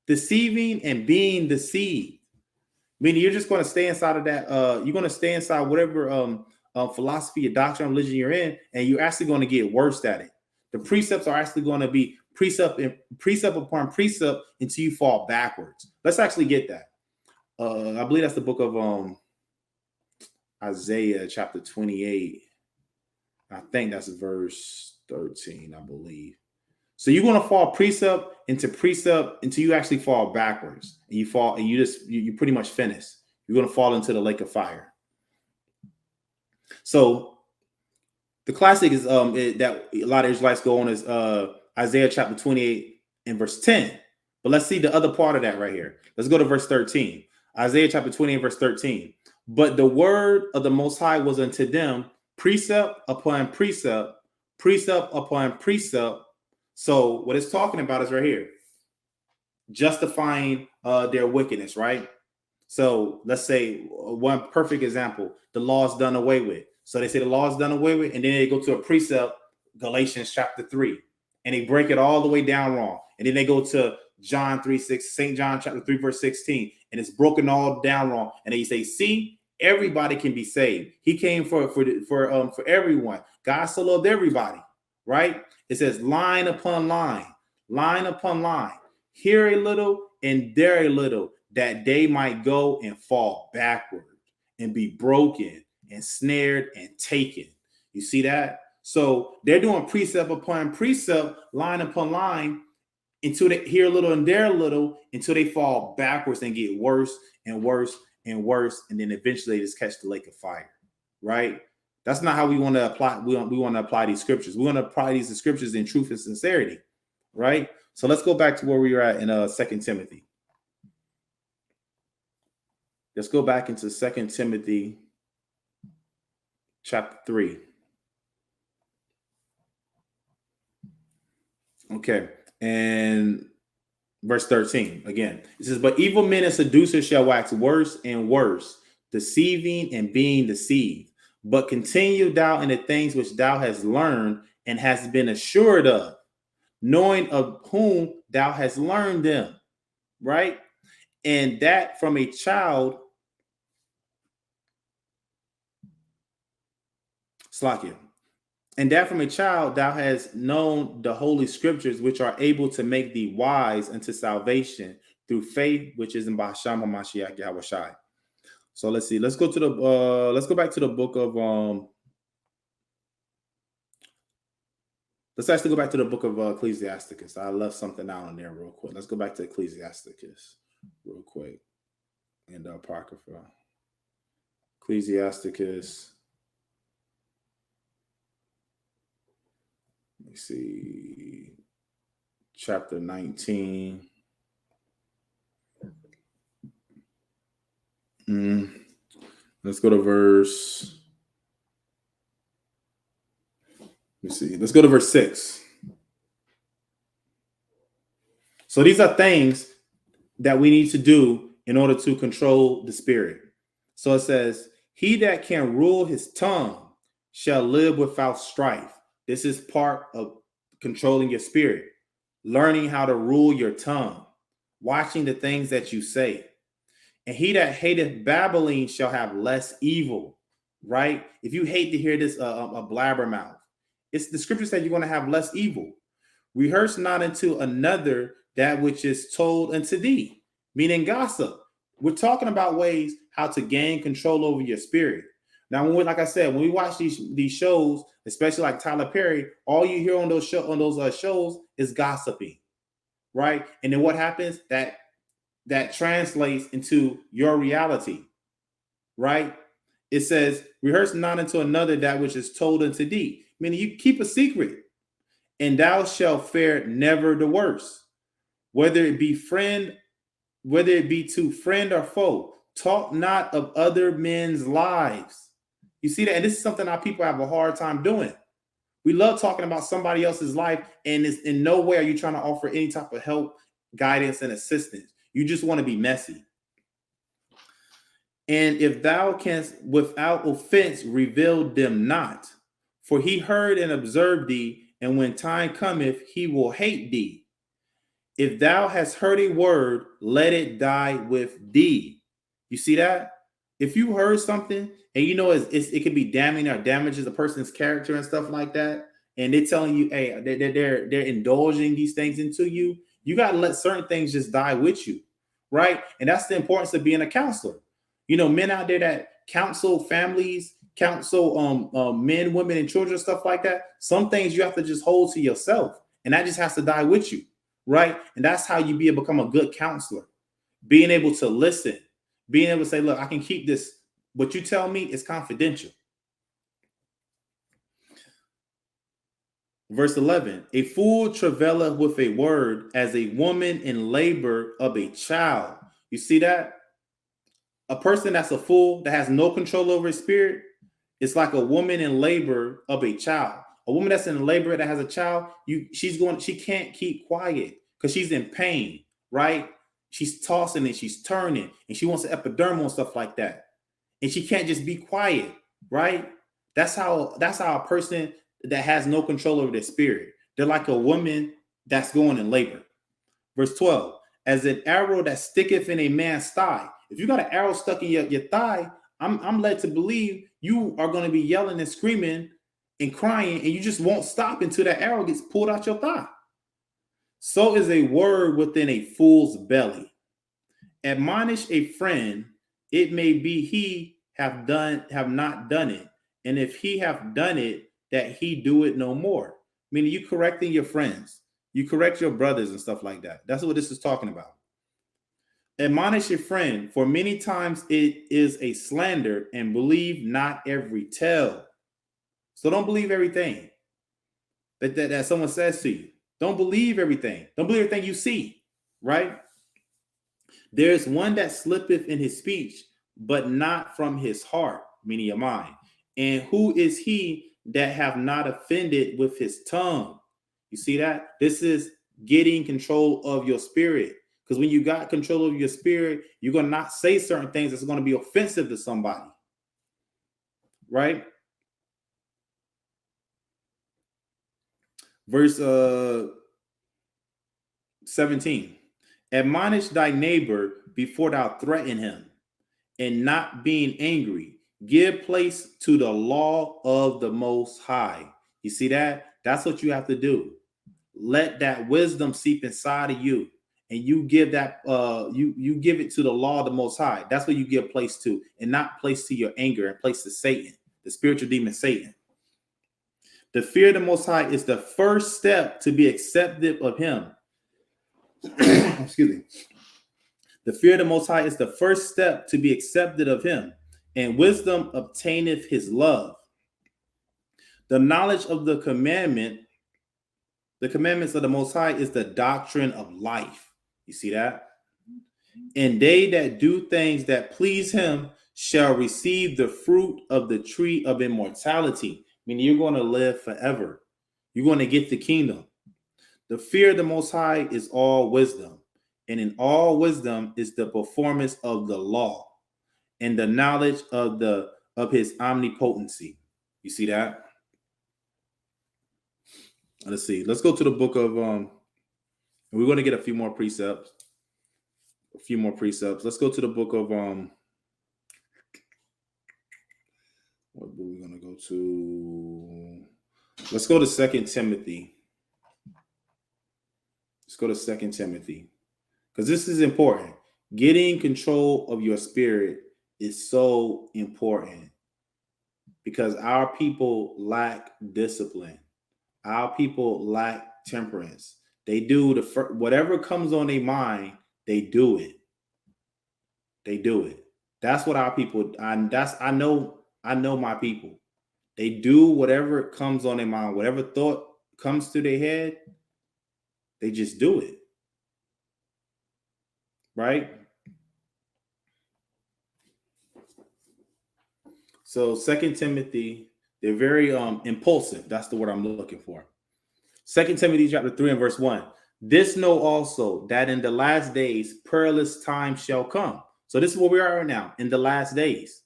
Deceiving and being deceived. Meaning you're just going to stay inside of that. You're going to stay inside whatever philosophy or doctrine, religion you're in, and you're actually going to get worse at it. The precepts are actually going to be precept upon precept until you fall backwards. Let's actually get that. I believe that's the book of Isaiah chapter 28. I think that's verse 13, I believe. So you're going to fall precept into precept until you actually fall backwards. And you fall and you pretty much finish. You're going to fall into the lake of fire. So the classic is that a lot of Israelites go on is Isaiah chapter 28 and verse 10. But let's see the other part of that right here. Let's go to verse 13. Isaiah chapter 20 and verse 13. But the word of the Most High was unto them precept upon precept, precept upon precept. So what it's talking about is right here, justifying their wickedness, right? So let's say one perfect example, the law is done away with. So they say the law is done away with, and then they go to a precept, Galatians chapter 3, and they break it all the way down wrong. And then they go to John 3:6, St. John chapter 3, verse 16, and it's broken all down wrong. And they say, see, everybody can be saved. He came for everyone. God so loved everybody, right? It says line upon line, line upon line, here a little and there a little, that they might go and fall backward and be broken and snared and taken. You see that? So they're doing precept upon precept, line upon line, until they hear a little and there a little, until they fall backwards and get worse and worse and worse, and then eventually they just catch the lake of fire, right? That's not how we want to apply. We want to apply these scriptures. We want to apply these scriptures in truth and sincerity, right? So let's go back to where we were at in 2 Timothy. Let's go back into 2 Timothy chapter 3. Okay. And verse 13 again, it says, but evil men and seducers shall wax worse and worse, deceiving and being deceived. But continue thou in the things which thou hast learned and hast been assured of, knowing of whom thou hast learned them, right? And that from a child, Slakia, and that from a child thou hast known the holy scriptures, which are able to make thee wise unto salvation through faith, which is in Bahasham HaMashiach Yahweh Shai. So let's see. Let's go to the let's go back to the book of let's actually go back to the book of Ecclesiasticus. I left something out on there real quick. Let's go back to Ecclesiasticus real quick. And Apocrypha. Ecclesiasticus. Let me see. Chapter 19. Let's go to verse. Let me see. Let's go to verse 6. So these are things that we need to do in order to control the spirit. So it says, he that can rule his tongue shall live without strife. This is part of controlling your spirit, learning how to rule your tongue, watching the things that you say. And he that hateth babbling shall have less evil, right? If you hate to hear this, a blabbermouth, it's the scripture said you're going to have less evil. Rehearse not unto another that which is told unto thee, meaning gossip. We're talking about ways how to gain control over your spirit. Now, like I said, when we watch these shows, especially like Tyler Perry, all you hear on those shows is gossiping, right? And then what happens? That translates into your reality, right? It says, rehearse not unto another that which is told unto thee, meaning you keep a secret, and thou shalt fare never the worse. Whether it be to friend or foe, talk not of other men's lives. You see that? And this is something our people have a hard time doing. We love talking about somebody else's life, and it's in no way are you trying to offer any type of help, guidance, and assistance. You just want to be messy. And if thou canst without offense reveal them not, for he heard and observed thee, and when time cometh, he will hate thee. If thou hast heard a word, let it die with thee. You see that? If you heard something and you know it could be damning or damages a person's character and stuff like that, and they're telling you, hey, they're indulging these things into you, you got to let certain things just die with you, right? And that's the importance of being a counselor. You know, men out there that counsel families, counsel men, women, and children, stuff like that. Some things you have to just hold to yourself, and that just has to die with you, right? And that's how you become a good counselor. Being able to listen, being able to say, look, I can keep this. What you tell me is confidential. Verse 11, a fool travaileth with a word as a woman in labor of a child. You see that? A person that's a fool, that has no control over his spirit, it's like a woman in labor of a child. A woman that's in labor that has a child, she can't keep quiet because she's in pain, right? She's tossing and she's turning and she wants an epidural and stuff like that. And she can't just be quiet, right? That's how a person that has no control over their spirit. They're like a woman that's going in labor. Verse 12, as an arrow that sticketh in a man's thigh. If you got an arrow stuck in your thigh, I'm led to believe you are going to be yelling and screaming and crying, and you just won't stop until that arrow gets pulled out your thigh. So is a word within a fool's belly. Admonish a friend, it may be he have not done it, and if he have done it, that he do it no more. Meaning you correcting your friends, you correct your brothers and stuff like that. That's what this is talking about. Admonish your friend, for many times it is a slander, and believe not every tale. So don't believe everything that someone says to you. Don't believe everything. Don't believe everything you see, right? There's one that slippeth in his speech, but not from his heart, meaning your mind. And who is he that have not offended with his tongue? You see that? This is getting control of your spirit. Because when you got control of your spirit, you're going to not say certain things that's going to be offensive to somebody. Right? Verse 17. Admonish thy neighbor before thou threaten him, and not being angry, give place to the law of the Most High. You see that? That's what you have to do. Let that wisdom seep inside of you, and you give that you give it to the law of the Most High. That's what you give place to, and not place to your anger and place to Satan, the spiritual demon Satan. The fear of the Most High is the first step to be accepted of him. Excuse me. The fear of the Most High is the first step to be accepted of him, and wisdom obtaineth his love. The knowledge of the commandments of the Most High is the doctrine of life. You see that? And they that do things that please him shall receive the fruit of the tree of immortality. Meaning you're going to live forever. You're going to get the kingdom. The fear of the Most High is all wisdom. And in all wisdom is the performance of the law and the knowledge of his omnipotency. You see that? Let's see. Let's go to the book of we're going to get a few more precepts. Let's go to the book of what book are we going to go to? Let's go to 2 Timothy. Let's go to 2 Timothy. Because this is important. Getting control of your spirit is so important. Because our people lack discipline. Our people lack temperance. They do whatever comes on their mind, they do it. They do it. That's what our people. I know my people. They do whatever comes on their mind, whatever thought comes to their head, they just do it. Right? So 2 Timothy, they're very impulsive. That's the word I'm looking for. 2 Timothy chapter 3 and verse 1. This know also that in the last days perilous times shall come. So this is where we are right now, in the last days.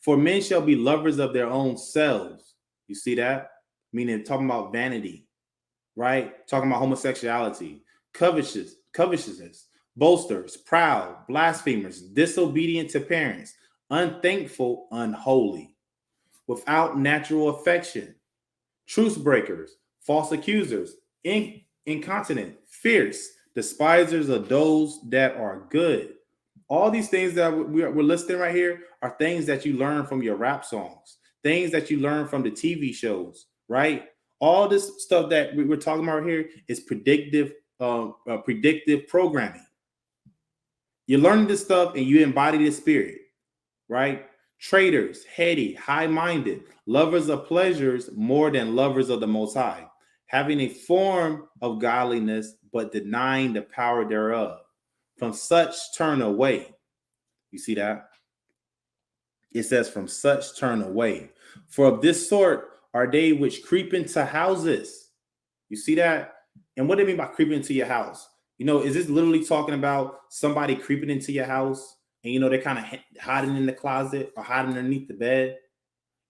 For men shall be lovers of their own selves. You see that? Meaning talking about vanity, right? Talking about homosexuality, covetousness, boasters, proud, blasphemers, disobedient to parents, unthankful, unholy, without natural affection, truce breakers, false accusers, incontinent, fierce, despisers of those that are good. All these things that we're listing right here are things that you learn from your rap songs, things that you learn from the TV shows, right? All this stuff that we're talking about here is predictive programming. You're learning this stuff and you embody the spirit, right? Traitors, heady, high-minded, lovers of pleasures more than lovers of the Most High, having a form of godliness, but denying the power thereof. From such turn away. You see that? It says, from such turn away. For of this sort are they which creep into houses. You see that? And what do they mean by creeping into your house? You know, is this literally talking about somebody creeping into your house and, you know, they're kind of hiding in the closet or hiding underneath the bed?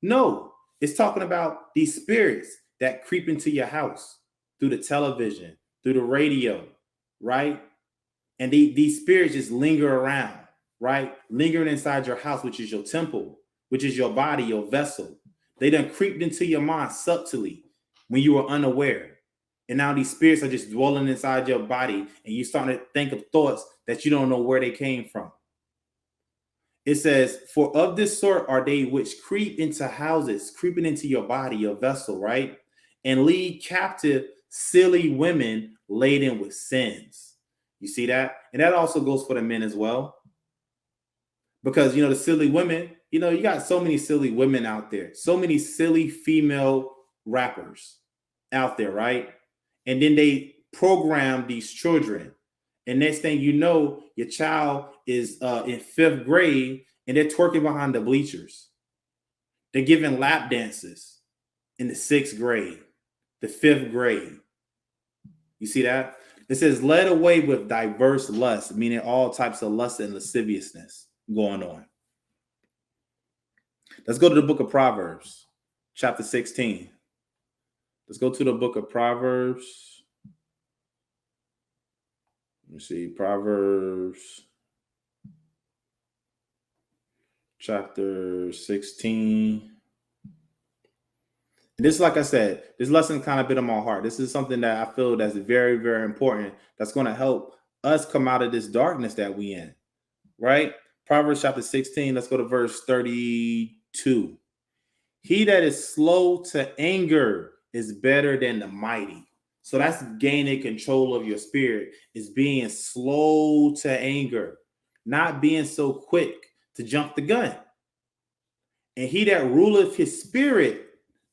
No, it's talking about these spirits that creep into your house through the television, through the radio, right? And these spirits just linger around, right? Lingering inside your house, which is your temple, which is your body, your vessel. They done creeped into your mind subtly when you were unaware. And now these spirits are just dwelling inside your body, and you starting to think of thoughts that you don't know where they came from. It says, for of this sort are they which creep into houses, creeping into your body, your vessel, right? And lead captive silly women laden with sins. You see that? And that also goes for the men as well. Because, you know, the silly women, you know, you got so many silly women out there, so many silly female rappers out there, right? And then they program these children. And next thing you know, your child is in 5th grade and they're twerking behind the bleachers. They're giving lap dances in the 6th grade, the 5th grade. You see that? It says, led away with diverse lusts, meaning all types of lust and lasciviousness going on. Let's go to the book of Proverbs, chapter 16. Let's go to the book of Proverbs. Let me see, Proverbs chapter 16. And this, like I said, this lesson kind of bit on my heart. This is something that I feel that's very, very important. That's going to help us come out of this darkness that we in, right? Proverbs chapter 16. Let's go to verse 32. He that is slow to anger is better than the mighty. So that's gaining control of your spirit, is being slow to anger, not being so quick to jump the gun. And he that ruleth his spirit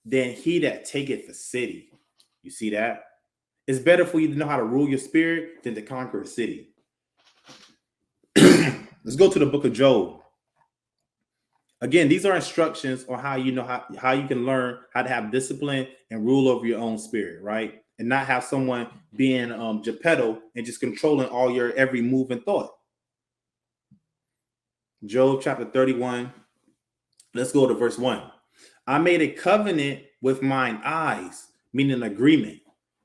than he that taketh the city. You see that? It's better for you to know how to rule your spirit than to conquer a city. Let's go to the book of Job. Again, these are instructions on how you know how you can learn how to have discipline and rule over your own spirit, right? And not have someone being Geppetto and just controlling all your every move and thought. Job chapter 31. Let's go to verse 1. I made a covenant with mine eyes, meaning an agreement.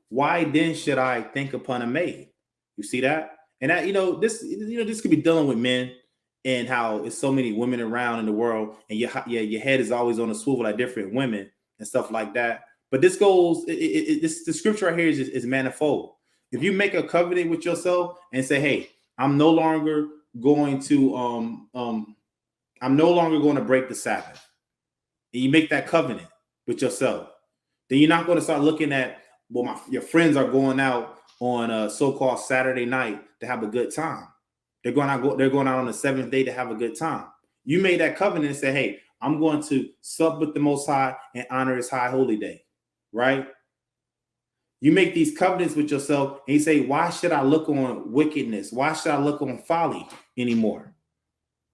Why then should I think upon a maid? You see that? And that, this could be dealing with men and how it's so many women around in the world, and your head is always on a swivel at different women and stuff like that. But this goes, the scripture right here is manifold. If you make a covenant with yourself and say, hey, I'm no longer going to break the Sabbath, and you make that covenant with yourself, then you're not going to start looking at, well, your friends are going out on a so-called Saturday night to have a good time. They're going out on the seventh day to have a good time. You made that covenant and say, hey, I'm going to sup with the Most High and honor his high holy day, right? You make these covenants with yourself and you say, why should I look on wickedness? Why should I look on folly anymore?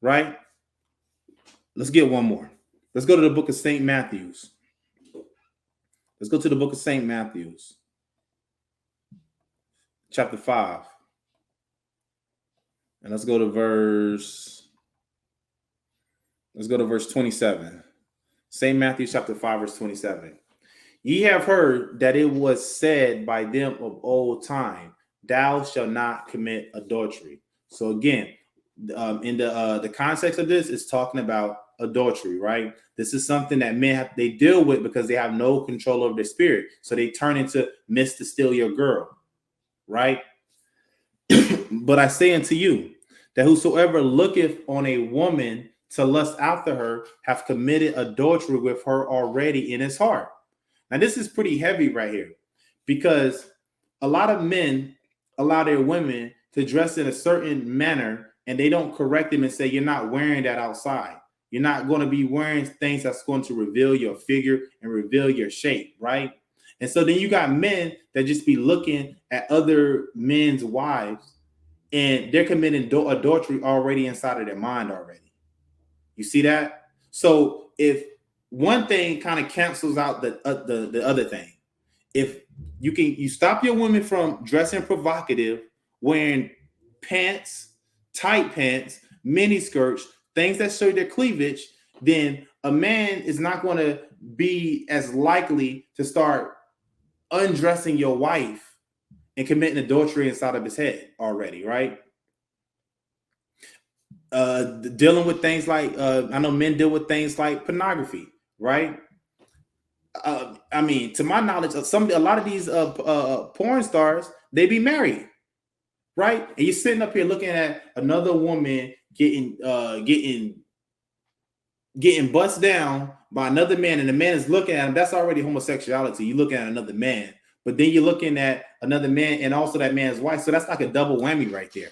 Right? Let's get one more. Let's go to the book of St. Matthew's. Let's go to the book of St. Matthew's, chapter 5. And let's go to verse 27. St. Matthew chapter 5, verse 27. Ye have heard that it was said by them of old time, thou shalt not commit adultery. So again, in the context of this is talking about adultery, right? This is something that men they deal with because they have no control over their spirit. So they turn into Mr. Steal Your Girl, right? But I say unto you that whosoever looketh on a woman to lust after her hath committed adultery with her already in his heart. Now, this is pretty heavy right here, because a lot of men allow their women to dress in a certain manner and they don't correct them and say, you're not wearing that outside. You're not going to be wearing things that's going to reveal your figure and reveal your shape, right? And so then you got men that just be looking at other men's wives and they're committing adultery already inside of their mind already. You see that? So if one thing kind of cancels out the other thing, if you stop your women from dressing provocative, wearing pants, tight pants, mini skirts, things that show their cleavage, then a man is not going to be as likely to start undressing your wife and committing adultery inside of his head already, right? Dealing with things like, I know men deal with things like pornography, right? I mean, to my knowledge, a lot of these porn stars, they be married, right? And you're sitting up here looking at another woman getting bust down by another man, and the man is looking at him. That's already homosexuality. You're looking at another man, but then you're looking at another man and also that man's wife. So that's like a double whammy right there.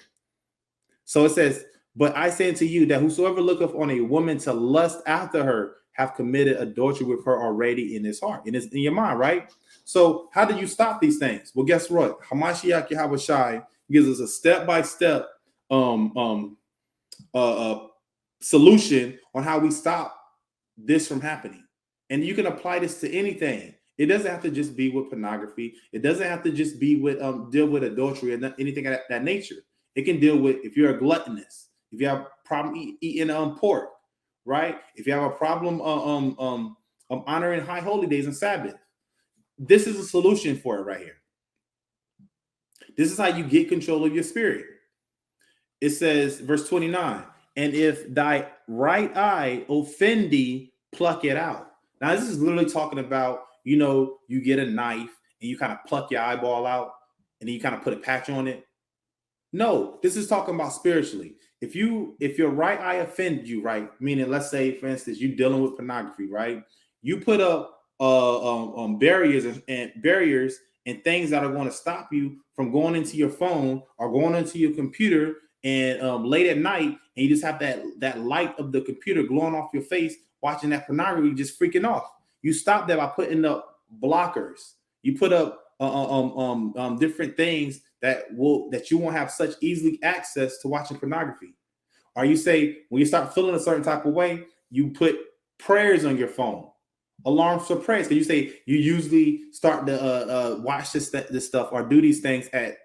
So it says, but I say unto you that whosoever looketh on a woman to lust after her have committed adultery with her already in his heart, in your mind, right? So how do you stop these things? Well, guess what? Hamashiach Yahawashi gives us a step-by-step solution on how we stop this from happening. And you can apply this to anything. It doesn't have to just be with pornography. It doesn't have to just be with deal with adultery and anything of that nature. It can deal with if you're a gluttonous, if you have a problem eating pork, right? If you have a problem honoring high holy days and Sabbath. This is a solution for it right here. This is how you get control of your spirit. It says, verse 29, and if thy right eye offend thee, pluck it out. Now, this is literally talking about, you get a knife and you kind of pluck your eyeball out and then you kind of put a patch on it. No, this is talking about spiritually. If your right eye offends you, right? Meaning, let's say, for instance, you're dealing with pornography, right? You put up barriers and things that are going to stop you from going into your phone or going into your computer and late at night, and you just have that light of the computer glowing off your face, watching that pornography, just freaking off. You stop that by putting up blockers. You put up different things that you won't have such easily access to watching pornography. Or you say when you start feeling a certain type of way, you put prayers on your phone, alarms for prayers. Because you say you usually start to watch this stuff or do these things at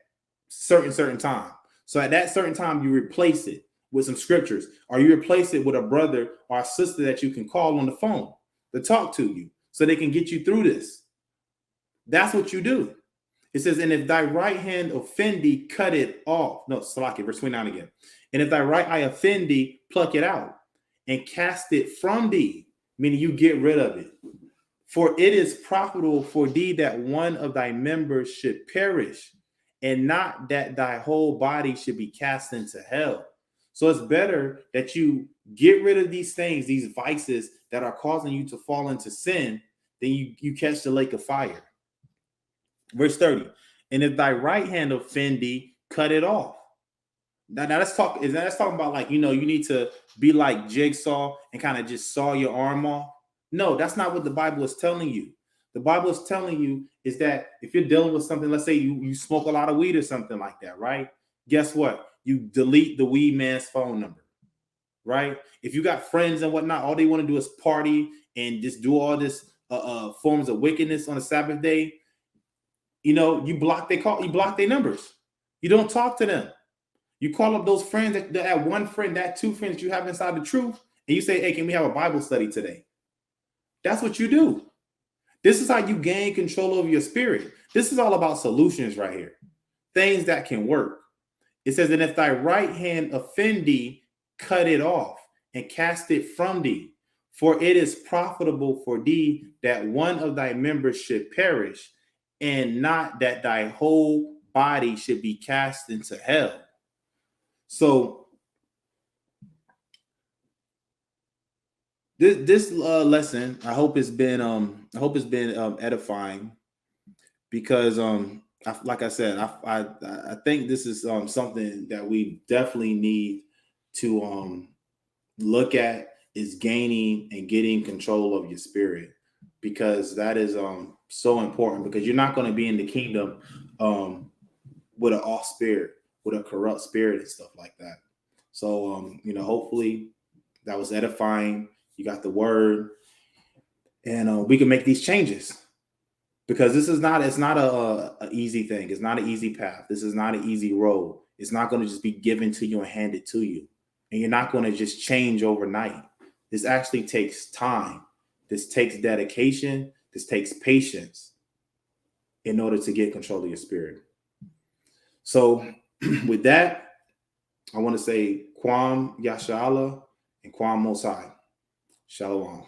certain time. So at that certain time, you replace it with some scriptures, or you replace it with a brother or a sister that you can call on the phone to talk to you so they can get you through this. That's what you do. It says, and if thy right hand offend thee, cut it off. No, Salaki, verse 29 again. And if thy right eye offend thee, pluck it out and cast it from thee, meaning you get rid of it. For it is profitable for thee that one of thy members should perish, and not that thy whole body should be cast into hell. So it's better that you get rid of these things, these vices that are causing you to fall into sin, than you catch the lake of fire. Verse 30. And if thy right hand offend thee, cut it off. Now let's talk. That's talking about, like, you need to be like Jigsaw and kind of just saw your arm off. No, that's not what the Bible is telling you. The Bible is telling you is that if you're dealing with something, let's say you smoke a lot of weed or something like that, right? Guess what? You delete the weed man's phone number, right? If you got friends and whatnot, all they want to do is party and just do all this forms of wickedness on a Sabbath day. You block their numbers. You don't talk to them. You call up those friends, that one friend, that two friends you have inside the truth, and you say, hey, can we have a Bible study today? That's what you do. This is how you gain control over your spirit. This is all about solutions right here. Things that can work. It says, and if thy right hand offend thee, cut it off and cast it from thee. For it is profitable for thee that one of thy members should perish, and not that thy whole body should be cast into hell. So this lesson, I hope it's been edifying, because like I said, I think this is something that we definitely need to look at, is gaining and getting control of your spirit, because that is so important, because you're not going to be in the kingdom with an off spirit, with a corrupt spirit and stuff like that. So hopefully that was edifying. You got the word, and we can make these changes, because it's not a easy thing. It's not an easy path. This is not an easy road. It's not going to just be given to you and handed to you, and you're not going to just change overnight. This actually takes time. This takes dedication. This takes patience in order to get control of your spirit. So with that, I want to say Kwam Yashala and Kwam Mosai. Shalom.